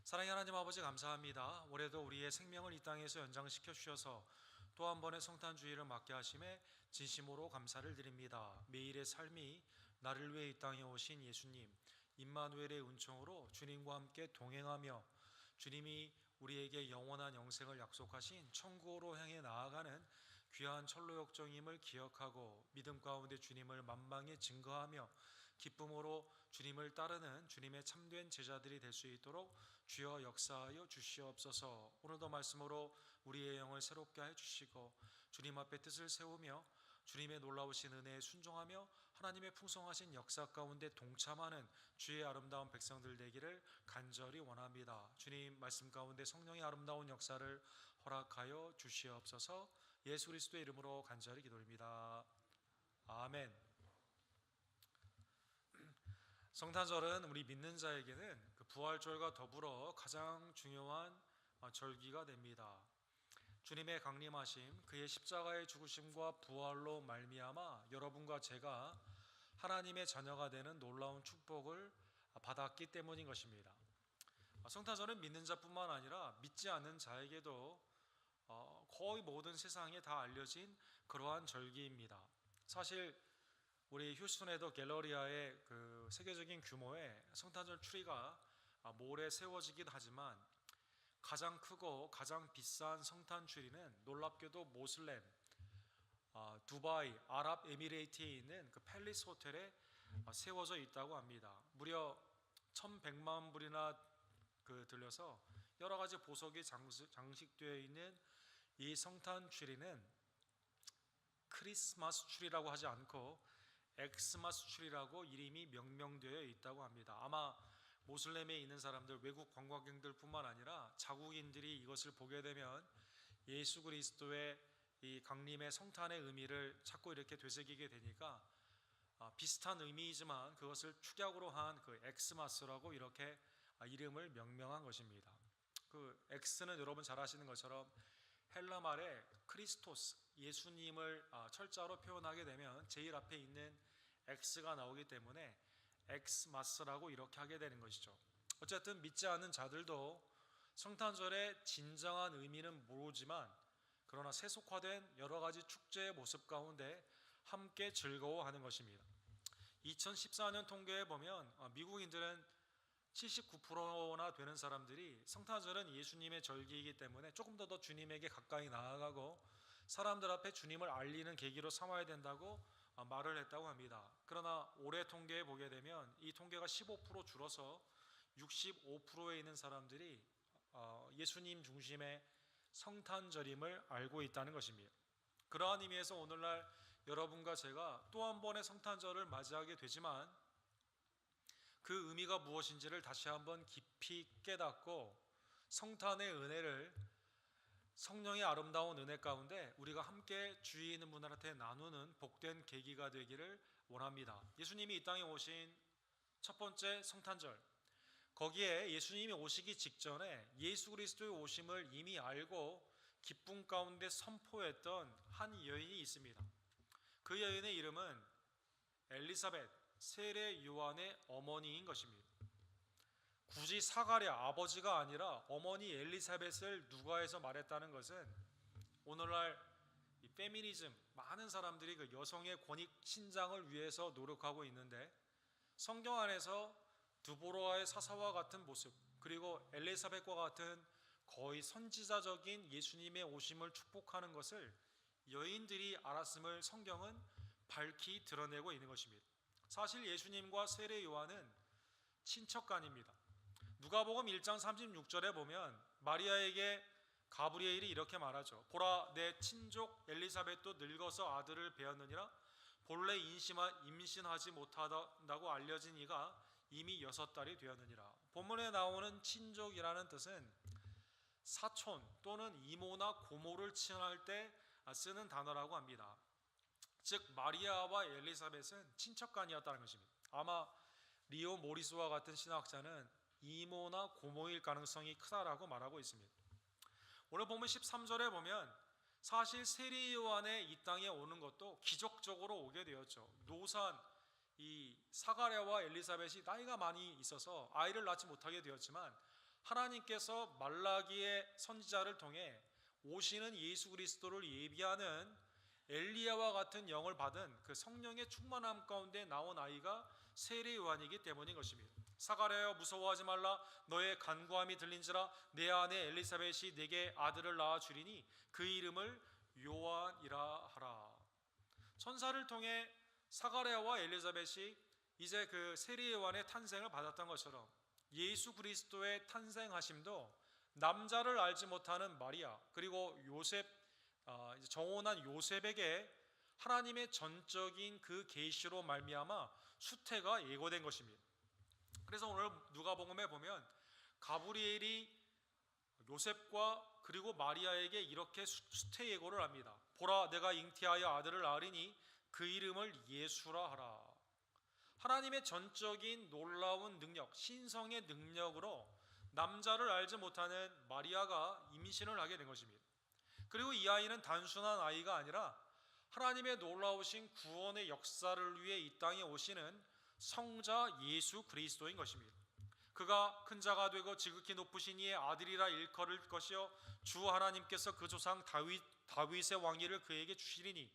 사랑의 하나님 아버지 감사합니다. 올해도 우리의 생명을 이 땅에서 연장시켜 주셔서 또 한 번의 성탄주의를 맞게 하심에 진심으로 감사를 드립니다. 매일의 삶이 나를 위해 이 땅에 오신 예수님 임마누엘의 은총으로 주님과 함께 동행하며 주님이 우리에게 영원한 영생을 약속하신 천국으로 향해 나아가는 귀한 철로역정임을 기억하고 믿음 가운데 주님을 만방에 증거하며 기쁨으로 주님을 따르는 주님의 참된 제자들이 될 수 있도록 주여 역사하여 주시옵소서. 오늘도 말씀으로 우리의 영을 새롭게 해 주시고 주님 앞에 뜻을 세우며 주님의 놀라우신 은혜에 순종하며 하나님의 풍성하신 역사 가운데 동참하는 주의 아름다운 백성들 되기를 간절히 원합니다. 주님 말씀 가운데 성령의 아름다운 역사를 허락하여 주시옵소서. 예수 그리스도의 이름으로 간절히 기도드립니다. 아멘. 성탄절은 우리 믿는 자에게는 그 부활절과 더불어 가장 중요한 절기가 됩니다. 주님의 강림하심, 그의 십자가의 죽으심과 부활로 말미암아 여러분과 제가 하나님의 자녀가 되는 놀라운 축복을 받았기 때문인 것입니다. 성탄절은 믿는 자뿐만 아니라 믿지 않는 자에게도 거의 모든 세상에 다 알려진 그러한 절기입니다. 사실 우리 휴스턴에도 갤러리아의 그 세계적인 규모의 성탄절 트리가 몰에 세워지긴 하지만 가장 크고 가장 비싼 성탄 트리는 놀랍게도 모슬렘 두바이 아랍에미레이트에 있는 그 팰리스 호텔에 세워져 있다고 합니다. 무려 1,100만 불이나 들려서 여러 가지 보석이 장식되어 있는 이 성탄 트리는 크리스마스 트리라고 하지 않고 엑스마스 트리라고 이름이 명명되어 있다고 합니다. 아마 모슬렘에 있는 사람들, 외국 관광객들뿐만 아니라 자국인들이 이것을 보게 되면 예수 그리스도의 이 강림의 성탄의 의미를 자꾸 이렇게 되새기게 되니까 비슷한 의미이지만 그것을 축약으로 한 그 엑스마스라고 이렇게 이름을 명명한 것입니다. 그 엑스는 여러분 잘 아시는 것처럼 헬라 말에 크리스토스, 예수님을 철자로 표현하게 되면 제일 앞에 있는 X가 나오기 때문에 엑스마스라고 이렇게 하게 되는 것이죠. 어쨌든 믿지 않는 자들도 성탄절의 진정한 의미는 모르지만 그러나 세속화된 여러 가지 축제의 모습 가운데 함께 즐거워하는 것입니다. 2014년 통계에 보면 미국인들은 79%나 되는 사람들이 성탄절은 예수님의 절기이기 때문에 조금 더 주님에게 가까이 나아가고 사람들 앞에 주님을 알리는 계기로 삼아야 된다고 말을 했다고 합니다. 그러나 올해 통계에 보게 되면 이 통계가 15% 줄어서 65%에 있는 사람들이 예수님 중심의 성탄절임을 알고 있다는 것입니다. 그러한 의미에서 오늘날 여러분과 제가 또 한 번의 성탄절을 맞이하게 되지만 그 의미가 무엇인지를 다시 한번 깊이 깨닫고 성탄의 은혜를 성령의 아름다운 은혜 가운데 우리가 함께 주위에 있는 분들한테 나누는 복된 계기가 되기를 원합니다. 예수님이 이 땅에 오신 첫 번째 성탄절, 거기에 예수님이 오시기 직전에 예수 그리스도의 오심을 이미 알고 기쁨 가운데 선포했던 한 여인이 있습니다. 그 여인의 이름은 엘리사벳, 세례 요한의 어머니인 것입니다. 굳이 사가랴 아버지가 아니라 어머니 엘리사벳을 누가 해서 말했다는 것은 오늘날 이 페미니즘, 많은 사람들이 그 여성의 권익 신장을 위해서 노력하고 있는데 성경 안에서 드보라의 사사와 같은 모습, 그리고 엘리사벳과 같은 거의 선지자적인 예수님의 오심을 축복하는 것을 여인들이 알았음을 성경은 밝히 드러내고 있는 것입니다. 사실 예수님과 세례 요한은 친척간입니다. 누가복음 1장 36절에 보면 마리아에게 가브리엘이 이렇게 말하죠. 보라, 내 친족 엘리사벳도 늙어서 아들을 배었느니라. 본래 임신하지 못한다고 알려진 이가 이미 6달이 되었느니라. 본문에 나오는 친족이라는 뜻은 사촌 또는 이모나 고모를 칭할 때 쓰는 단어라고 합니다. 즉 마리아와 엘리사벳은 친척간이었다는 것입니다. 아마 리오 모리스와 같은 신학자는 이모나 고모일 가능성이 크다라고 말하고 있습니다. 오늘 보면 13절에 보면 사실 세례 요한의 이 땅에 오는 것도 기적적으로 오게 되었죠. 노산 이 사가랴와 엘리사벳이 나이가 많이 있어서 아이를 낳지 못하게 되었지만 하나님께서 말라기의 선지자를 통해 오시는 예수 그리스도를 예비하는 엘리야와 같은 영을 받은 그 성령의 충만함 가운데 나온 아이가 세례 요한이기 때문인 것입니다. 사가랴여 무서워하지 말라. 너의 간구함이 들린지라. 내 아내 엘리사벳이 내게 아들을 낳아 주리니 그 이름을 요한이라 하라. 천사를 통해 사가랴와 엘리사벳이 이제 그 세례 요한의 탄생을 받았던 것처럼 예수 그리스도의 탄생하심도 남자를 알지 못하는 마리아 그리고 요셉, 정혼한 요셉에게 하나님의 전적인 그 계시로 말미암아 수태가 예고된 것입니다. 그래서 오늘 누가복음에 보면 가브리엘이 요셉과 그리고 마리아에게 이렇게 수태 예고를 합니다. 보라, 내가 잉태하여 아들을 낳으리니 그 이름을 예수라 하라. 하나님의 전적인 놀라운 능력, 신성의 능력으로 남자를 알지 못하는 마리아가 임신을 하게 된 것입니다. 그리고 이 아이는 단순한 아이가 아니라 하나님의 놀라우신 구원의 역사를 위해 이 땅에 오시는 성자 예수 그리스도인 것입니다. 그가 큰 자가 되고 지극히 높으신 이의 아들이라 일컬을 것이요 주 하나님께서 그 조상 다윗의 왕위를 그에게 주시리니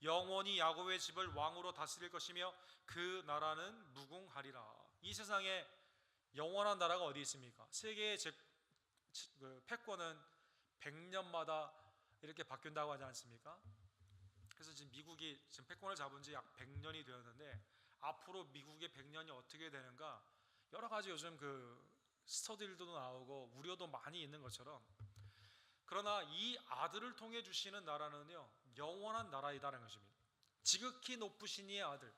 영원히 야곱의 집을 왕으로 다스릴 것이며 그 나라는 무궁하리라. 이 세상에 영원한 나라가 어디 있습니까? 세계의 패권은 100년마다 이렇게 바뀐다고 하지 않습니까? 그래서 지금 미국이 지금 패권을 잡은 지 약 100년이 되었는데 앞으로 미국의 100년이 어떻게 되는가 여러 가지 요즘 그 스터디들도 나오고 우려도 많이 있는 것처럼, 그러나 이 아들을 통해 주시는 나라는요 영원한 나라이다라는 것입니다. 지극히 높으신 이의 아들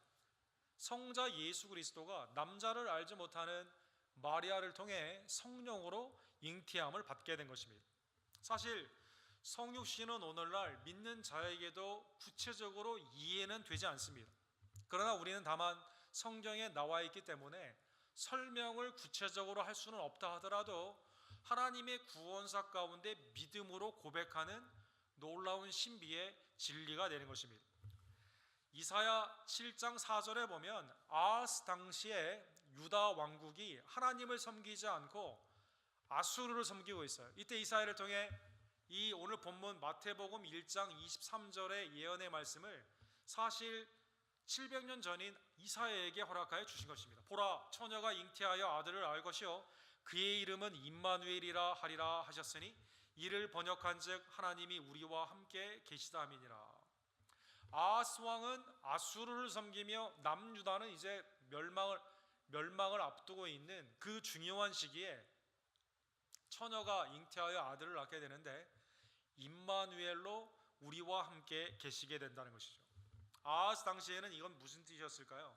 성자 예수 그리스도가 남자를 알지 못하는 마리아를 통해 성령으로 잉태함을 받게 된 것입니다. 사실 성육신은 오늘날 믿는 자에게도 구체적으로 이해는 되지 않습니다. 그러나 우리는 다만 성경에 나와 있기 때문에 설명을 구체적으로 할 수는 없다 하더라도 하나님의 구원사 가운데 믿음으로 고백하는 놀라운 신비의 진리가 되는 것입니다. 이사야 7장 4절에 보면 아하스 당시에 유다 왕국이 하나님을 섬기지 않고 아수르를 섬기고 있어요. 이때 이사야를 통해 이 오늘 본문 마태복음 1장 23절의 예언의 말씀을 사실 700년 전인 이사야에게 허락하여 주신 것입니다. 보라, 처녀가 잉태하여 아들을 낳을 것이요 그의 이름은 임마누엘이라 하리라 하셨으니 이를 번역한즉 하나님이 우리와 함께 계시다 함이니라. 아하스 왕은 아수르를 섬기며 남유다는 이제 멸망을 앞두고 있는 그 중요한 시기에 처녀가 잉태하여 아들을 낳게 되는데 임마누엘로 우리와 함께 계시게 된다는 것이죠. 아하스 당시에는 이건 무슨 뜻이었을까요?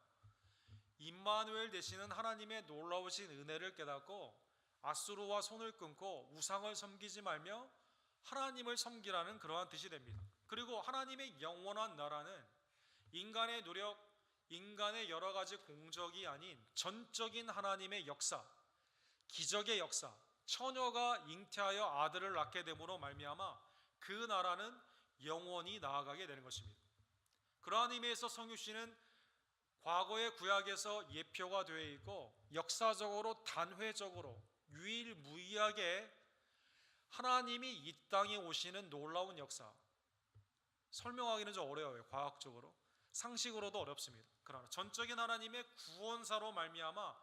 임마누엘 되시는 하나님의 놀라우신 은혜를 깨닫고 아수르와 손을 끊고 우상을 섬기지 말며 하나님을 섬기라는 그러한 뜻이 됩니다. 그리고 하나님의 영원한 나라는 인간의 노력, 인간의 여러 가지 공적이 아닌 전적인 하나님의 역사, 기적의 역사, 처녀가 잉태하여 아들을 낳게 됨으로 말미암아 그 나라는 영원히 나아가게 되는 것입니다. 그러한 의미에서 성육신은 과거의 구약에서 예표가 되어 있고 역사적으로 단회적으로 유일무이하게 하나님이 이 땅에 오시는 놀라운 역사, 설명하기는 좀 어려워요. 과학적으로 상식으로도 어렵습니다. 그러나 전적인 하나님의 구원사로 말미암아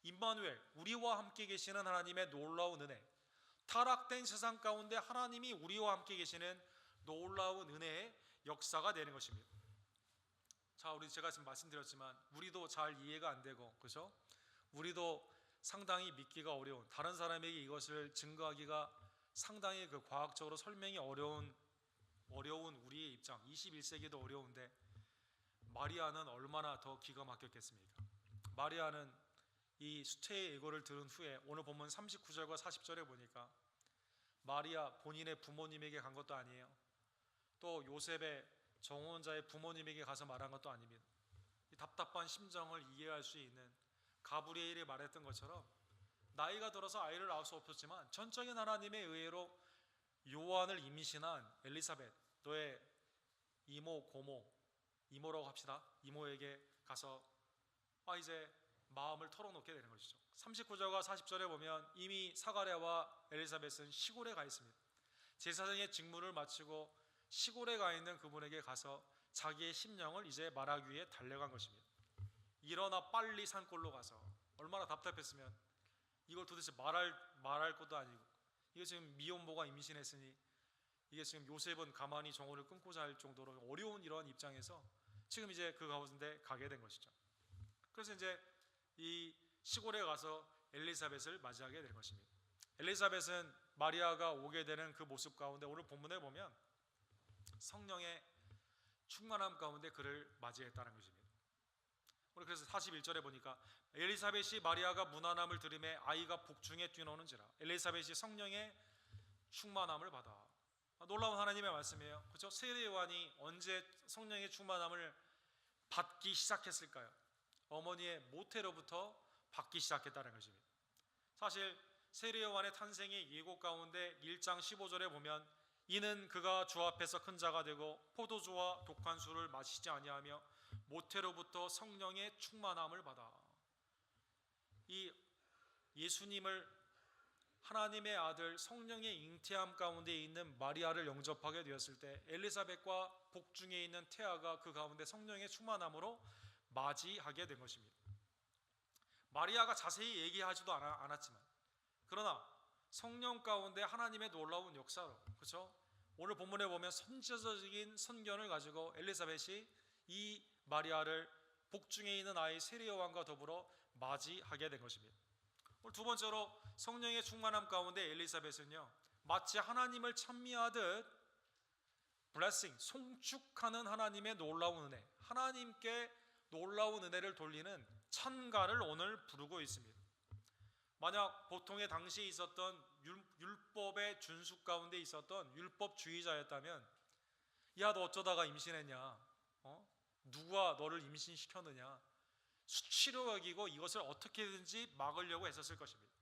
임마누엘, 우리와 함께 계시는 하나님의 놀라운 은혜, 타락된 세상 가운데 하나님이 우리와 함께 계시는 놀라운 은혜의 역사가 되는 것입니다. 자, 제가 지금 말씀드렸지만 우리도 잘 이해가 안 되고, 그렇죠? 우리도 상당히 믿기가 어려운, 다른 사람에게 이것을 증거하기가 상당히 그 과학적으로 설명이 어려운 우리의 입장, 21세기도 어려운데 마리아는 얼마나 더 기가 막혔겠습니까? 마리아는 이 수태의 예고를 들은 후에 오늘 본문 39절과 40절에 보니까 마리아 본인의 부모님에게 간 것도 아니에요. 또 요셉의 정혼자의 부모님에게 가서 말한 것도 아닙니다. 이 답답한 심정을 이해할 수 있는 가브리엘이 말했던 것처럼 나이가 들어서 아이를 낳을 수 없었지만 전적인 하나님의 의혜로 요한을 임신한 엘리사벳, 너의 이모, 고모, 이모라고 합시다. 이모에게 가서 이제 마음을 털어놓게 되는 것이죠. 39절과 40절에 보면 이미 사가랴와 엘리사벳은 시골에 가 있습니다. 제사장의 직무를 마치고 시골에 가 있는 그분에게 가서 자기의 심령을 이제 말하기 위해 달려간 것입니다. 일어나 빨리 산골로 가서, 얼마나 답답했으면, 이걸 도대체 말할 것도 아니고, 이게 지금 미혼모가 임신했으니 이게 지금 요셉은 가만히 정원을 끊고자 할 정도로 어려운 이러한 입장에서 지금 이제 그 가운데 가게 된 것이죠. 그래서 이제 이 시골에 가서 엘리사벳을 맞이하게 된 것입니다. 엘리사벳은 마리아가 오게 되는 그 모습 가운데 오늘 본문에 보면 성령의 충만함 가운데 그를 맞이했다는 것입니다. 우리 그래서 41절에 보니까 엘리사벳이 마리아가 무난함을 들음에 아이가 복중에 뛰노는지라. 엘리사벳이 성령의 충만함을 받아. 놀라운 하나님의 말씀이에요. 그렇죠? 세례 요한이 언제 성령의 충만함을 받기 시작했을까요? 어머니의 모태로부터 받기 시작했다는 것입니다. 사실 세례 요한의 탄생의 예고 가운데 1장 15절에 보면 이는 그가 주 앞에서 큰 자가 되고 포도주와 독한 술을 마시지 아니하며 모태로부터 성령의 충만함을 받아. 이 예수님을, 하나님의 아들 성령의 잉태함 가운데 있는 마리아를 영접하게 되었을 때 엘리사벳과 복중에 있는 태아가 그 가운데 성령의 충만함으로 맞이하게 된 것입니다. 마리아가 자세히 얘기하지도 않았지만, 그러나 성령 가운데 하나님의 놀라운 역사로, 그렇죠? 오늘 본문에 보면 선지자적인 선견을 가지고 엘리사벳이 이 마리아를 복중에 있는 아이 세례 요한과 더불어 맞이하게 된 것입니다. 오늘 두 번째로 성령의 충만함 가운데 엘리사벳은요, 마치 하나님을 찬미하듯 blessing, 송축하는 하나님의 놀라운 은혜, 하나님께 놀라운 은혜를 돌리는 찬가를 오늘 부르고 있습니다. 만약 보통의 당시에 있었던 율법의 준수 가운데 있었던 율법주의자였다면, 야, 너 어쩌다가 임신했냐? 누가 너를 임신시켰느냐? 수치로 여기고 이것을 어떻게든지 막으려고 했었을 것입니다.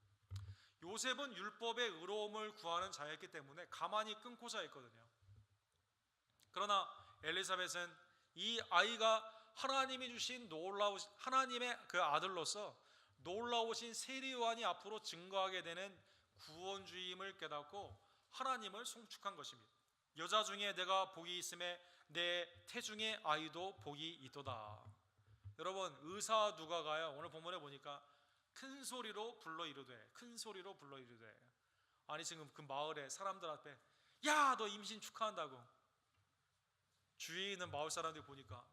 요셉은 율법의 의로움을 구하는 자였기 때문에 가만히 끊고자 했거든요. 그러나 엘리사벳은 이 아이가 하나님이 주신 놀라우신 하나님의 그 아들로서 놀라우신 세례 요한이 앞으로 증거하게 되는 구원주임을 깨닫고 하나님을 송축한 것입니다. 여자 중에 내가 복이 있음에 내 태중의 아이도 복이 있도다. 여러분, 의사 누가가요, 오늘 본문에 보니까 큰 소리로 불러 이르되, 큰 소리로 불러 이르되, 아니 지금 그 마을에 사람들 앞에 야, 너 임신 축하한다고. 주위에 있는 마을 사람들이 보니까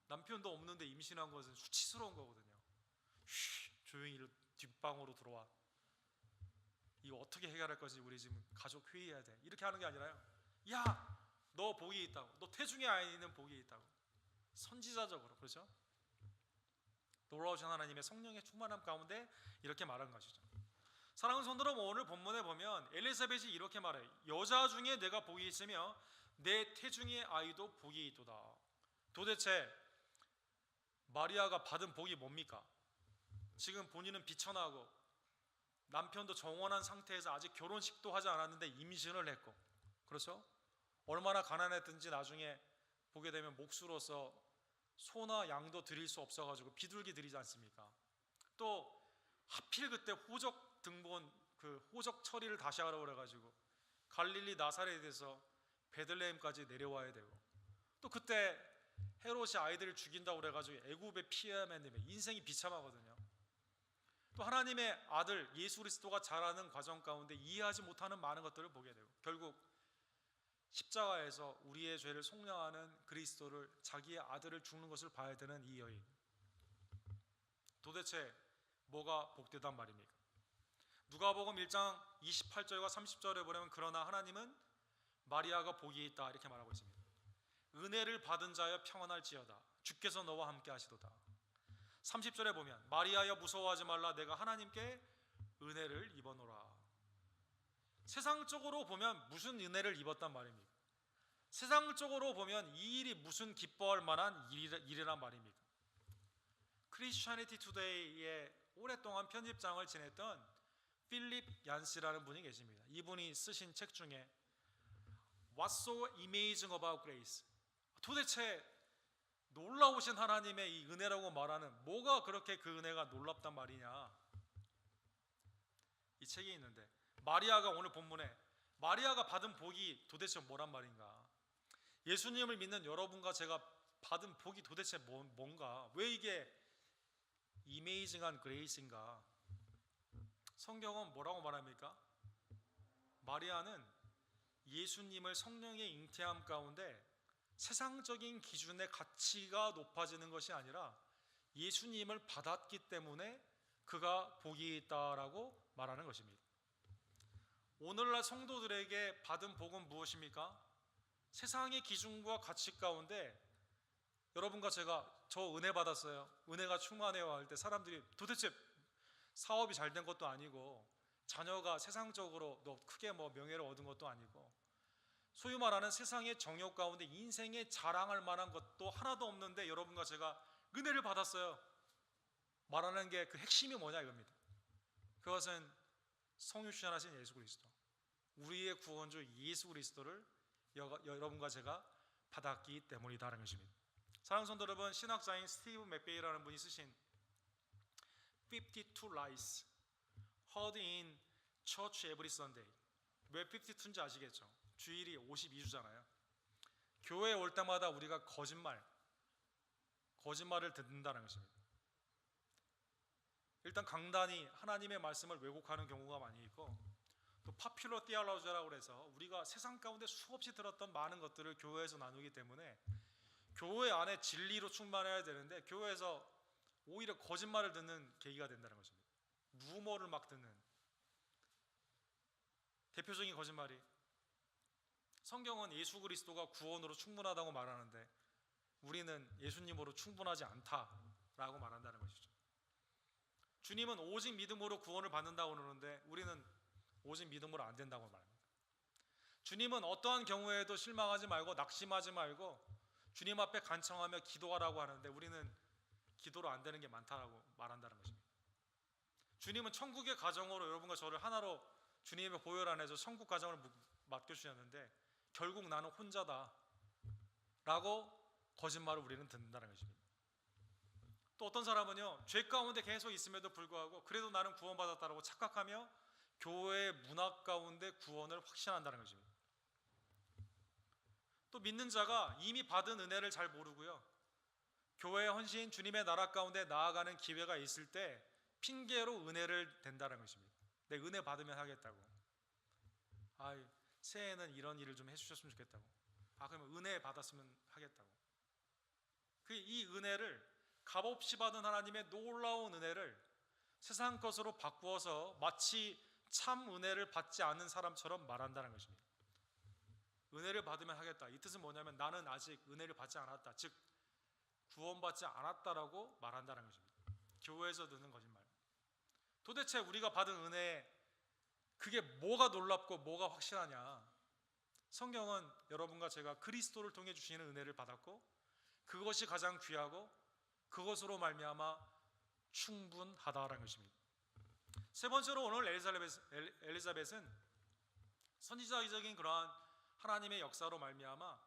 남편도 없는데 임신한 것은 수치스러운 거거든요. 쉬, 조용히 뒷방으로 들어와. 이거 어떻게 해결할 거지? 우리 지금 가족 회의해야 돼. 이렇게 하는 게 아니라요, 야, 너 복이 있다고. 너 태중의 아이는 복이 있다고. 선지자적으로, 그렇죠? 놀라우신 하나님의 성령의 충만함 가운데 이렇게 말한 것이죠. 사랑하는 성도들, 오늘 본문에 보면 엘리사벳이 이렇게 말해요. 여자 중에 내가 복이 있으며 내 태중의 아이도 복이 있도다. 도대체 마리아가 받은 복이 뭡니까? 지금 본인은 비천하고 남편도 정원한 상태에서 아직 결혼식도 하지 않았는데 임신을 했고, 그렇죠? 얼마나 가난했든지 나중에 보게 되면 목수로서 소나 양도 드릴 수 없어가지고 비둘기 드리지 않습니까? 또 하필 그때 호적 등본, 그 호적 처리를 다시 하라고 그래가지고 갈릴리 나사렛에서 베들레헴까지 내려와야 되고, 또 그때 헤롯이 아이들을 죽인다고 그래가지고 애굽에 피해야만 되면 인생이 비참하거든요. 또 하나님의 아들 예수 그리스도가 자라는 과정 가운데 이해하지 못하는 많은 것들을 보게 되고, 결국 십자가에서 우리의 죄를 속량하는 그리스도를, 자기의 아들을 죽는 것을 봐야 되는 이 여인, 도대체 뭐가 복되단 말입니까? 누가복음 1장 28절과 30절에 보면 그러나 하나님은 마리아가 복이 있다 이렇게 말하고 있습니다. 은혜를 받은 자여 평안할지어다, 주께서 너와 함께 하시도다. 30절에 보면 마리아여 무서워하지 말라, 내가 하나님께 은혜를 입어노라. 세상적으로 보면 무슨 은혜를 입었단 말입니까? 세상적으로 보면 이 일이 무슨 기뻐할 만한 일이란 말입니까? 크리스천리티 투데이의 오랫동안 편집장을 지냈던 필립 얀스라는 분이 계십니다. 이분이 쓰신 책 중에 What's so amazing about grace? 도대체 놀라우신 하나님의 이 은혜라고 말하는 뭐가 그렇게 그 은혜가 놀랍단 말이냐. 이 책에 있는데 마리아가 오늘 본문에 마리아가 받은 복이 도대체 뭐란 말인가. 예수님을 믿는 여러분과 제가 받은 복이 도대체 뭔가, 왜 이게 이메이징한 그레이스인가. 성경은 뭐라고 말합니까? 마리아는 예수님을 성령의 잉태함 가운데 세상적인 기준의 가치가 높아지는 것이 아니라 예수님을 받았기 때문에 그가 복이 있다라고 말하는 것입니다. 오늘날 성도들에게 받은 복은 무엇입니까? 세상의 기준과 가치 가운데 여러분과 제가 저 은혜 받았어요, 은혜가 충만해요 할 때 사람들이 도대체 사업이 잘 된 것도 아니고 자녀가 세상적으로 너 크게 뭐 명예를 얻은 것도 아니고 소위 말하는 세상의 정욕 가운데 인생에 자랑할 만한 것도 하나도 없는데 여러분과 제가 은혜를 받았어요 말하는 게 그 핵심이 뭐냐 이겁니다. 그것은 성육신하신 예수 그리스도, 우리의 구원주 예수 그리스도를 여러분과 제가 받았기 때문이다라는 것입니다. 사랑하는 성도 여러분, 신학자인 스티브 맥베이라는 분이 쓰신 52 lies heard in church every Sunday. 왜 52인지 아시겠죠? 주일이 52주잖아요. 교회에 올 때마다 우리가 거짓말을 듣는다는 것입니다. 일단 강단이 하나님의 말씀을 왜곡하는 경우가 많이 있고, 또 파퓰러 디알로지라고 해서 우리가 세상 가운데 수없이 들었던 많은 것들을 교회에서 나누기 때문에 교회 안에 진리로 충만해야 되는데 교회에서 오히려 거짓말을 듣는 계기가 된다는 것입니다. 루머를 막 듣는. 대표적인 거짓말이, 성경은 예수 그리스도가 구원으로 충분하다고 말하는데 우리는 예수님으로 충분하지 않다라고 말한다는 것이죠. 주님은 오직 믿음으로 구원을 받는다고 그러는데 우리는 오직 믿음으로 안 된다고 말합니다. 주님은 어떠한 경우에도 실망하지 말고 낙심하지 말고 주님 앞에 간청하며 기도하라고 하는데 우리는 기도로 안 되는 게 많다라고 말한다는 것입니다. 주님은 천국의 가정으로 여러분과 저를 하나로 주님의 보혈 안에서 천국 가정을 맡겨주셨는데 결국 나는 혼자다 라고 거짓말을 우리는 듣는다는 것입니다. 또 어떤 사람은요, 죄 가운데 계속 있음에도 불구하고 그래도 나는 구원받았다라고 착각하며 교회의 문화 가운데 구원을 확신한다는 것입니다. 또 믿는 자가 이미 받은 은혜를 잘 모르고요, 교회의 헌신, 주님의 나라 가운데 나아가는 기회가 있을 때 핑계로 은혜를 댄다는 것입니다. 내 은혜 받으면 하겠다고. 새해에는 이런 일을 좀 해주셨으면 좋겠다고. 그러면 은혜 받았으면 하겠다고. 이 은혜를, 값없이 받은 하나님의 놀라운 은혜를 세상 것으로 바꾸어서 마치 참 은혜를 받지 않는 사람처럼 말한다는 것입니다. 은혜를 받으면 하겠다. 이 뜻은 뭐냐면 나는 아직 은혜를 받지 않았다, 즉 구원받지 않았다라고 말한다는 것입니다. 교회에서 듣는 거짓말. 도대체 우리가 받은 은혜, 그게 뭐가 놀랍고 뭐가 확실하냐. 성경은 여러분과 제가 그리스도를 통해 주시는 은혜를 받았고 그것이 가장 귀하고 그것으로 말미암아 충분하다라는 것입니다. 세 번째로 오늘 엘리자벳은 선지자적인 그러한 하나님의 역사로 말미암아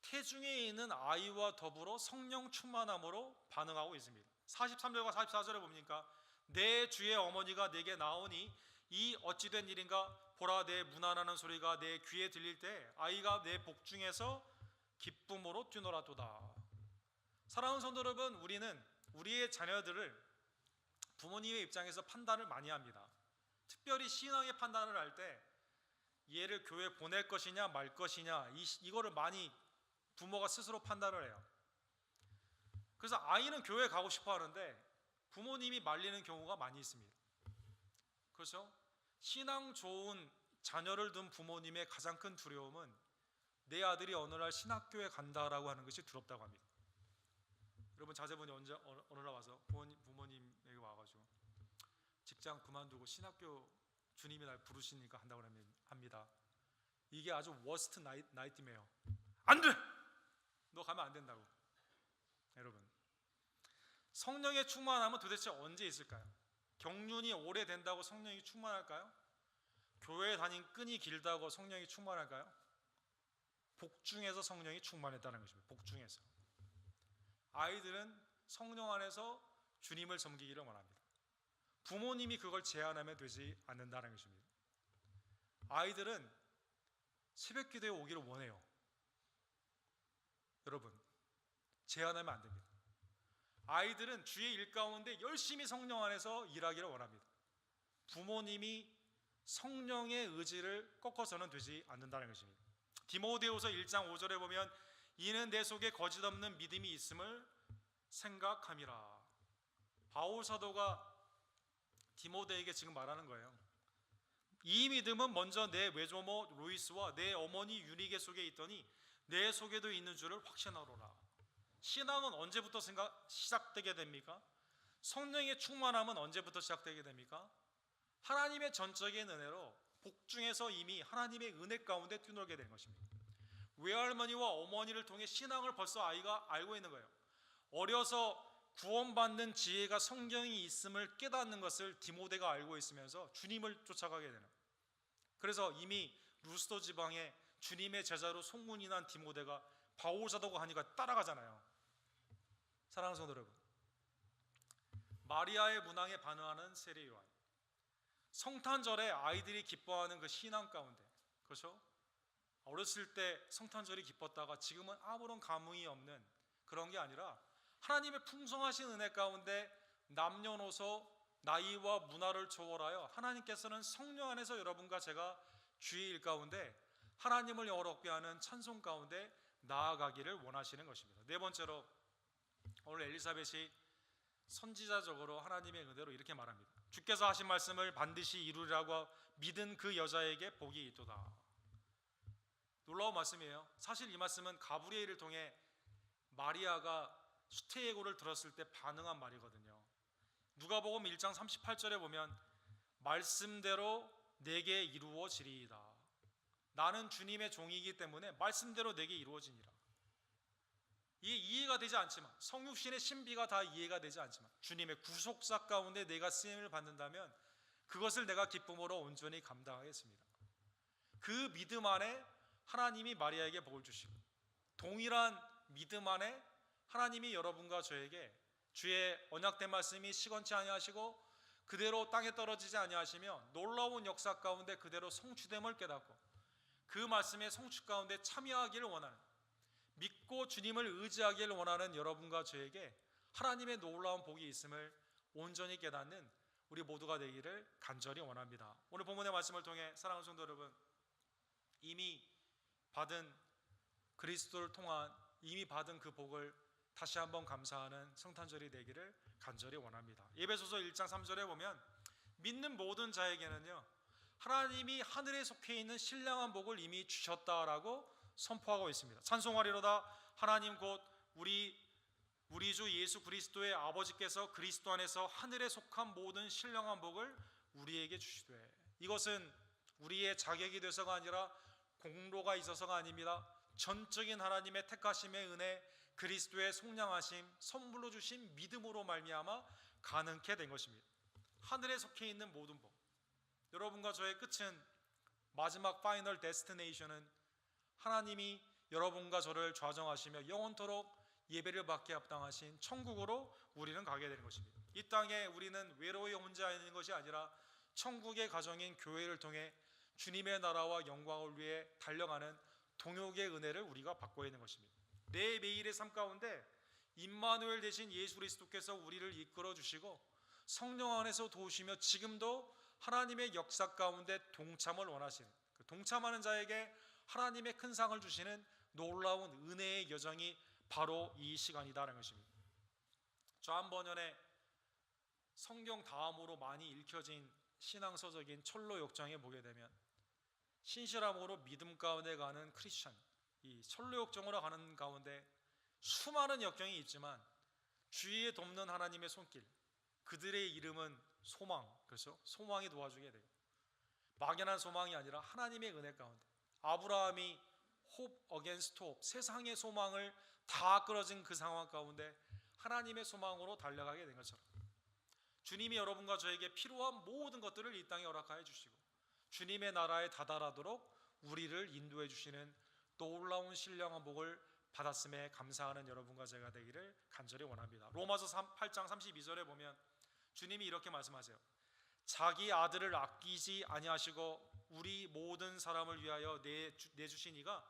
태중에 있는 아이와 더불어 성령 충만함으로 반응하고 있습니다. 43절과 44절에 보니까 내 주의 어머니가 내게 나오니 이 어찌된 일인가, 보라 내 문안하는 소리가 내 귀에 들릴 때 아이가 내 복중에서 기쁨으로 뛰놀았도다. 사랑하는 성도 여러분, 우리는 우리의 자녀들을 부모님의 입장에서 판단을 많이 합니다. 특별히 신앙의 판단을 할 때 얘를 교회 보낼 것이냐 말 것이냐 이거를 많이 부모가 스스로 판단을 해요. 그래서 아이는 교회 가고 싶어 하는데 부모님이 말리는 경우가 많이 있습니다. 그렇죠? 신앙 좋은 자녀를 둔 부모님의 가장 큰 두려움은 내 아들이 어느 날 신학교에 간다라고 하는 것이 두렵다고 합니다. 여러분, 자제분이 어느 날 와서 부모님에게 와가지고 직장 그만두고 신학교 주님이 날 부르시니까 한다고 합니다. 이게 아주 워스트 나이트메어. 안 돼! 너 가면 안 된다고. 여러분, 성령의 충만함은 도대체 언제 있을까요? 경륜이 오래된다고 성령이 충만할까요? 교회에 다닌 끈이 길다고 성령이 충만할까요? 복중에서 성령이 충만했다는 것입니다. 복중에서. 아이들은 성령 안에서 주님을 섬기기를 원합니다. 부모님이 그걸 제한하면 되지 않는다는 것입니다. 아이들은 새벽 기도에 오기를 원해요. 여러분, 제한하면 안 됩니다. 아이들은 주의 일 가운데 열심히 성령 안에서 일하기를 원합니다. 부모님이 성령의 의지를 꺾어서는 되지 않는다는 것입니다. 디모데후서 1장 5절에 보면 이는 내 속에 거짓 없는 믿음이 있음을 생각함이라. 바울 사도가 디모데에게 지금 말하는 거예요. 이 믿음은 먼저 내 외조모 로이스와 내 어머니 유니게 속에 있더니 내 속에도 있는 줄을 확신하노라. 신앙은 언제부터 시작되게 됩니까? 성령의 충만함은 언제부터 시작되게 됩니까? 하나님의 전적인 은혜로 복중에서 이미 하나님의 은혜 가운데 뛰놀게 되는 것입니다. 외할머니와 어머니를 통해 신앙을 벌써 아이가 알고 있는 거예요. 어려서 구원받는 지혜가 성경이 있음을 깨닫는 것을 디모데가 알고 있으면서 주님을 쫓아가게 되는, 그래서 이미 루스도 지방에 주님의 제자로 소문이 난 디모데가 바울 사도가 하니까 따라가잖아요. 사랑하는 성도 여러분, 마리아의 문항에 반응하는 세례 요한, 성탄절에 아이들이 기뻐하는 그 신앙 가운데, 그렇죠? 어렸을 때 성탄절이 기뻤다가 지금은 아무런 감흥이 없는 그런 게 아니라 하나님의 풍성하신 은혜 가운데 남녀노소 나이와 문화를 초월하여 하나님께서는 성령 안에서 여러분과 제가 주의 일 가운데 하나님을 영화롭게 하는 찬송 가운데 나아가기를 원하시는 것입니다. 네 번째로, 오늘 엘리사벳이 선지자적으로 하나님의 은혜로 이렇게 말합니다. 주께서 하신 말씀을 반드시 이루리라고 믿은 그 여자에게 복이 있도다. 놀라운 말씀이에요. 사실 이 말씀은 가브리엘을 통해 마리아가 수태 예고를 들었을 때 반응한 말이거든요. 누가복음 1장 38절에 보면 말씀대로 내게 이루어지리이다. 나는 주님의 종이기 때문에 말씀대로 내게 이루어지니라. 이게 이해가 되지 않지만, 성육신의 신비가 다 이해가 되지 않지만 주님의 구속사 가운데 내가 쓰임을 받는다면 그것을 내가 기쁨으로 온전히 감당하겠습니다. 그 믿음 안에 하나님이 마리아에게 복을 주시고, 동일한 믿음 안에 하나님이 여러분과 저에게 주의 언약된 말씀이 시건치 아니하시고 그대로 땅에 떨어지지 아니하시며 놀라운 역사 가운데 그대로 성취됨을 깨닫고 그 말씀의 성취 가운데 참여하기를 원하는, 믿고 주님을 의지하기를 원하는 여러분과 저에게 하나님의 놀라운 복이 있음을 온전히 깨닫는 우리 모두가 되기를 간절히 원합니다. 오늘 본문의 말씀을 통해 사랑하는 성도 여러분, 이미 받은 그리스도를 통한 이미 받은 그 복을 다시 한번 감사하는 성탄절이 되기를 간절히 원합니다. 에베소서 1장 3절에 보면 믿는 모든 자에게는요 하나님이 하늘에 속해 있는 신령한 복을 이미 주셨다라고 선포하고 있습니다. 찬송하리로다 하나님 곧 우리 주 예수 그리스도의 아버지께서 그리스도 안에서 하늘에 속한 모든 신령한 복을 우리에게 주시되, 이것은 우리의 자격이 돼서가 아니라 공로가 있어서가 아닙니다. 전적인 하나님의 택하심의 은혜, 그리스도의 속량하심, 선물로 주신 믿음으로 말미암아 가능케 된 것입니다. 하늘에 속해 있는 모든 복, 여러분과 저의 끝은, 마지막 파이널 데스티네이션은 하나님이 여러분과 저를 좌정하시며 영원토록 예배를 받게 합당하신 천국으로 우리는 가게 되는 것입니다. 이 땅에 우리는 외로이 혼자 있는 것이 아니라 천국의 가정인 교회를 통해 주님의 나라와 영광을 위해 달려가는 동역의 은혜를 우리가 받고 있는 것입니다. 내 매일의 삶 가운데 임마누엘 되신 예수 그리스도께서 우리를 이끌어 주시고 성령 안에서 도우시며 지금도 하나님의 역사 가운데 동참을 원하시는, 동참하는 자에게 하나님의 큰 상을 주시는 놀라운 은혜의 여정이 바로 이 시간이다라는 것입니다. 좌한번연의 성경 다음으로 많이 읽혀진 신앙서적인 철로 역정에 보게 되면 신실함으로 믿음 가운데 가는 크리스천, 이 철로 역정으로 가는 가운데 수많은 역경이 있지만 주위에 돕는 하나님의 손길, 그들의 이름은 소망, 그렇죠? 소망이 도와주게 돼요. 막연한 소망이 아니라 하나님의 은혜 가운데, 아브라함이 hope against hope, 세상의 소망을 다 끊어진 그 상황 가운데 하나님의 소망으로 달려가게 된 것처럼 주님이 여러분과 저에게 필요한 모든 것들을 이 땅에 허락하여 주시고 주님의 나라에 다다라도록 우리를 인도해 주시는 놀라운 신령한 복을 받았음에 감사하는 여러분과 제가 되기를 간절히 원합니다. 로마서 8장 32절에 보면 주님이 이렇게 말씀하세요. 자기 아들을 아끼지 아니하시고 우리 모든 사람을 위하여 내주신 이가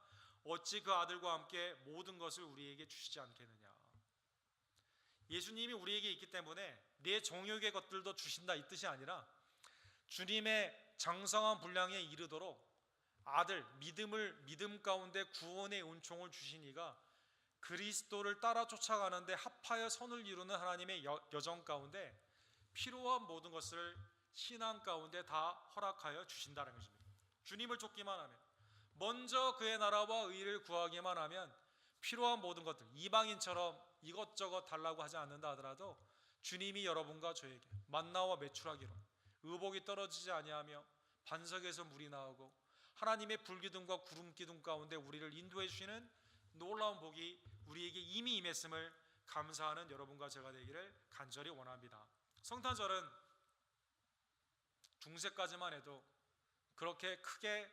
어찌 그 아들과 함께 모든 것을 우리에게 주시지 않겠느냐. 예수님이 우리에게 있기 때문에 내 정욕의 것들도 주신다 이 뜻이 아니라 주님의 장성한 분량에 이르도록 아들 믿음 가운데 구원의 은총을 주신 이가 그리스도를 따라 쫓아가는데 합하여 선을 이루는 하나님의 여정 가운데 필요한 모든 것을 신앙 가운데 다 허락하여 주신다는 것입니다. 주님을 쫓기만 하면, 먼저 그의 나라와 의를 구하기만 하면 필요한 모든 것들, 이방인처럼 이것저것 달라고 하지 않는다 하더라도 주님이 여러분과 저에게 만나와 메추라기로 의복이 떨어지지 아니하며 반석에서 물이 나오고 하나님의 불기둥과 구름기둥 가운데 우리를 인도해 주시는 놀라운 복이 우리에게 이미 임했음을 감사하는 여러분과 제가 되기를 간절히 원합니다. 성탄절은 중세까지만 해도 그렇게 크게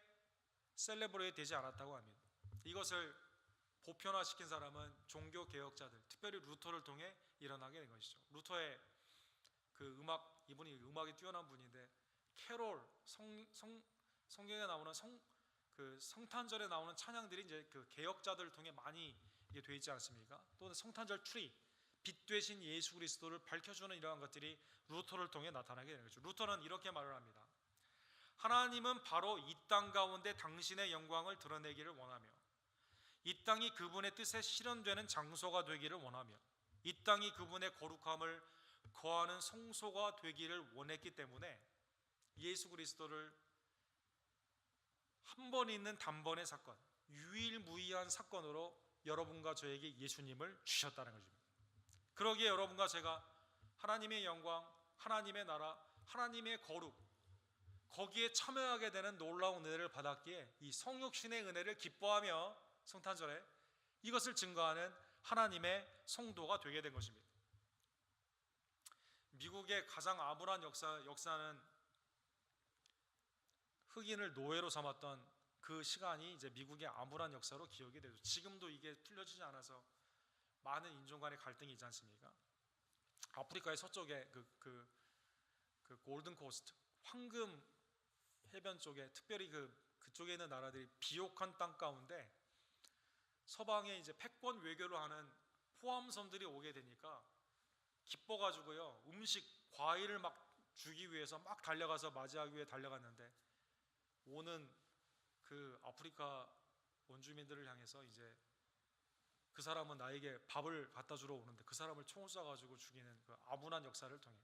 셀레브레이트 되지 않았다고 합니다. 이것을 보편화시킨 사람은 종교개혁자들, 특별히 루터를 통해 일어나게 된 것이죠. 루터의 그 이분이 음악이 뛰어난 분인데 캐롤, 성경에 나오는 성탄절에 나오는 찬양들이 이제 그 개혁자들을 통해 많이 이게 되어 있지 않습니까? 또는 성탄절 트리, 빛 되신 예수 그리스도를 밝혀주는 이러한 것들이 루터를 통해 나타나게 되는 거죠. 루터는 이렇게 말을 합니다. 하나님은 바로 이 땅 가운데 당신의 영광을 드러내기를 원하며 이 땅이 그분의 뜻에 실현되는 장소가 되기를 원하며 이 땅이 그분의 거룩함을 거하는 성소가 되기를 원했기 때문에 예수 그리스도를 한 번 있는 단번의 사건, 유일무이한 사건으로 여러분과 저에게 예수님을 주셨다는 것입니다. 그러기에 여러분과 제가 하나님의 영광, 하나님의 나라, 하나님의 거룩, 거기에 참여하게 되는 놀라운 은혜를 받았기에 이 성육신의 은혜를 기뻐하며 성탄절에 이것을 증거하는 하나님의 성도가 되게 된 것입니다. 미국의 가장 암울한 역사는 흑인을 노예로 삼았던 그 시간이 이제 미국의 암울한 역사로 기억이 되죠. 지금도 이게 풀려지지 않아서 많은 인종 간의 갈등이 있지 않습니까? 아프리카의 서쪽에 그 골든 코스트, 황금 해변 쪽에 특별히 그쪽에 있는 나라들이 비옥한 땅 가운데 서방에 이제 패권 외교를 하는 포함선들이 오게 되니까 기뻐가지고요, 음식, 과일을 막 주기 위해서 막 달려가서 맞이하기 위해 달려갔는데 오는 그 아프리카 원주민들을 향해서 이제 그 사람은 나에게 밥을 갖다 주러 오는데 그 사람을 총을 쏴가지고 죽이는 그 암울한 역사를 통해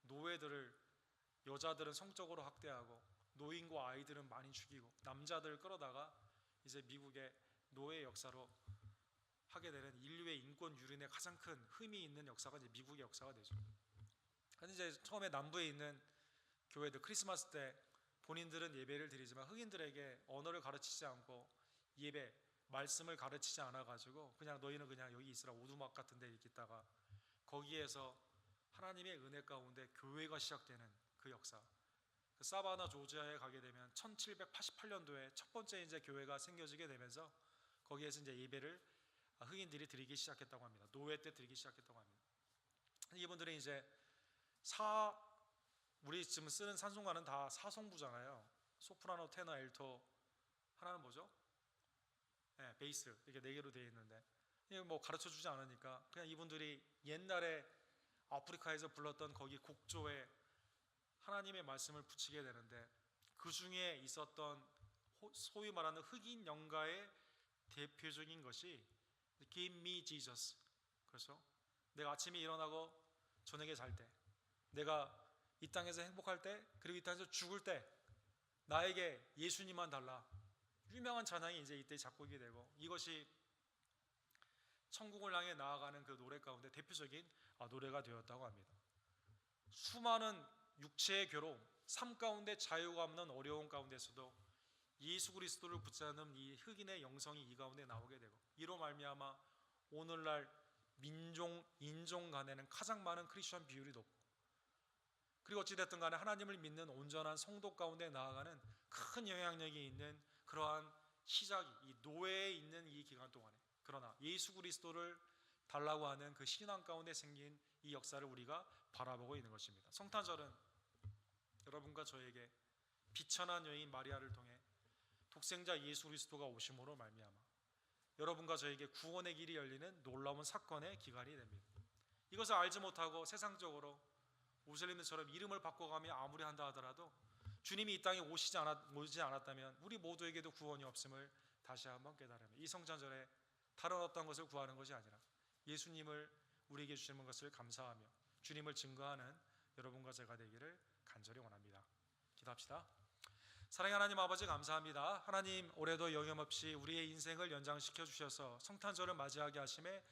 노예들을, 여자들은 성적으로 학대하고 노인과 아이들은 많이 죽이고 남자들을 끌어다가 이제 미국의 노예 역사로 하게 되는 인류의 인권 유린의 가장 큰 흠이 있는 역사가 이제 미국의 역사가 되죠. 근데 이제 처음에 남부에 있는 교회들 크리스마스 때 본인들은 예배를 드리지만 흑인들에게 언어를 가르치지 않고 예배, 말씀을 가르치지 않아가지고 그냥 너희는 그냥 여기 있으라 오두막 같은 데 이렇게 있다가 거기에서 하나님의 은혜 가운데 교회가 시작되는 그 역사. 그 사바나 조지아에 가게 되면 1788년도에 첫 번째 이제 교회가 생겨지게 되면서 거기에서 이제 예배를 흑인들이 드리기 시작했다고 합니다. 노예 때 드리기 시작했다고 합니다. 이분들은 이제 우리 지금 쓰는 찬송가는 다 사성부잖아요. 소프라노, 테너, 알토, 하나는 뭐죠? 네, 베이스, 이렇게 4개로 되어 있는데 이거 뭐 가르쳐 주지 않으니까 그냥 이분들이 옛날에 아프리카에서 불렀던 거기 곡조에 하나님의 말씀을 붙이게 되는데 그 중에 있었던 소위 말하는 흑인 영가의 대표적인 것이 Give me Jesus. 그렇죠? 내가 아침에 일어나고 저녁에 잘 때, 내가 이 땅에서 행복할 때, 그리고 이 땅에서 죽을 때 나에게 예수님만 달라. 유명한 찬양이 이제 이때 작곡이 되고 이것이 천국을 향해 나아가는 그 노래 가운데 대표적인 노래가 되었다고 합니다. 수많은 육체의 괴로움, 삶 가운데 자유가 없는 어려움 가운데서도 예수 그리스도를 붙잡는 이 흑인의 영성이 이 가운데 나오게 되고 이로 말미암아 오늘날 인종 간에는 가장 많은 크리스천 비율이 높고 그리고 어찌됐든 간에 하나님을 믿는 온전한 성도 가운데 나아가는 큰 영향력이 있는 그러한 시작이 이 노예에 있는 이 기간 동안에 그러나 예수 그리스도를 달라고 하는 그 신앙 가운데 생긴 이 역사를 우리가 바라보고 있는 것입니다. 성탄절은 여러분과 저에게 비천한 여인 마리아를 통해 독생자 예수 그리스도가 오심으로 말미암아 여러분과 저에게 구원의 길이 열리는 놀라운 사건의 기간이 됩니다. 이것을 알지 못하고 세상적으로 오슬림들처럼 이름을 바꿔가며 아무리 한다 하더라도 주님이 이 땅에 오지 않았다면 우리 모두에게도 구원이 없음을 다시 한번 깨달으며 이 성탄절에 다른 어떤 것을 구하는 것이 아니라 예수님을 우리에게 주시는 것을 감사하며 주님을 증거하는 여러분과 제가 되기를 간절히 원합니다. 기도합시다. 사랑의 하나님 아버지 감사합니다. 하나님 올해도 영염없이 우리의 인생을 연장시켜 주셔서 성탄절을 맞이하게 하심에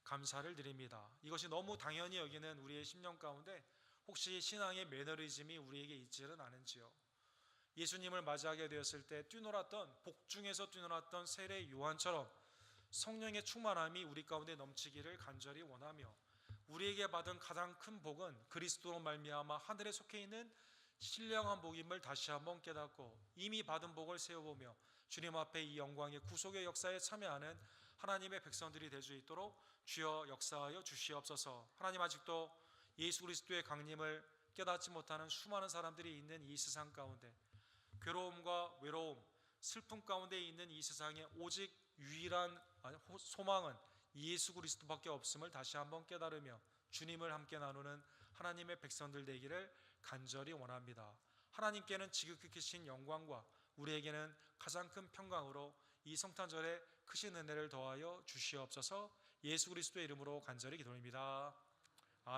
감사를 드립니다. 이것이 너무 당연히 여기는 우리의 심령 가운데 혹시 신앙의 매너리즘이 우리에게 있지는 않은지요. 예수님을 맞이하게 되었을 때 뛰놀았던 복중에서 뛰놀았던 세례 요한처럼 성령의 충만함이 우리 가운데 넘치기를 간절히 원하며 우리에게 받은 가장 큰 복은 그리스도로 말미암아 하늘에 속해 있는 신령한 복임을 다시 한번 깨닫고 이미 받은 복을 세워보며 주님 앞에 이 영광의 구속의 역사에 참여하는 하나님의 백성들이 될 수 있도록 주여 역사하여 주시옵소서. 하나님 아직도 예수 그리스도의 강림을 깨닫지 못하는 수많은 사람들이 있는 이 세상 가운데 괴로움과 외로움, 슬픔 가운데 있는 이 세상에 오직 유일한 소망은 예수 그리스도밖에 없음을 다시 한번 깨달으며 주님을 함께 나누는 하나님의 백성들 되기를 간절히 원합니다. 하나님께는 지극히 크신 영광과 우리에게는 가장 큰 평강으로 이 성탄절에 크신 은혜를 더하여 주시옵소서. 예수 그리스도의 이름으로 간절히 기도합니다.